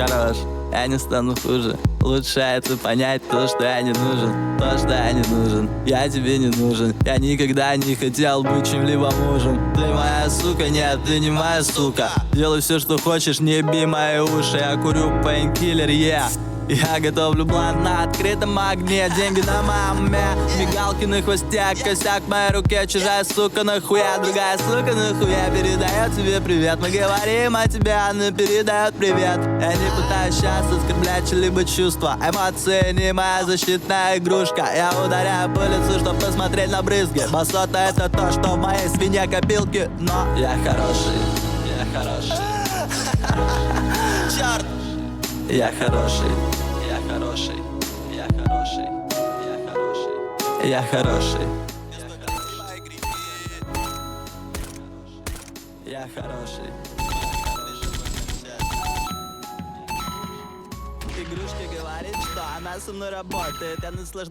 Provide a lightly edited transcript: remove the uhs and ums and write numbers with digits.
хорош, я не стану хуже. Лучше это понять то, что я не нужен. То, что я не нужен, я тебе не нужен. Я никогда не хотел быть чьим-либо мужем. Ты моя сука, нет, ты не моя сука. Делай все, что хочешь, не би мои уши. Я курю пейнкиллер, Я готовлю блант на открытом огне. Деньги на маме, мигалки на хвосте, косяк в моей руке. Чужая сука нахуя, другая сука нахуя передает тебе привет. Мы говорим о тебе, она передает привет. Я не пытаюсь сейчас оскорблять чьи-либо чувства. Эмоции не моя защитная игрушка. Я ударяю по лицу, чтоб посмотреть на брызги. Басота это то, что в моей свине копилки. Но я хороший, я хороший. Черт! Я хороший, я хороший, я хороший, я хороший, я хороший. Я хороший. Игрушка говорит, что она со мной работает. Я наслаждаюсь.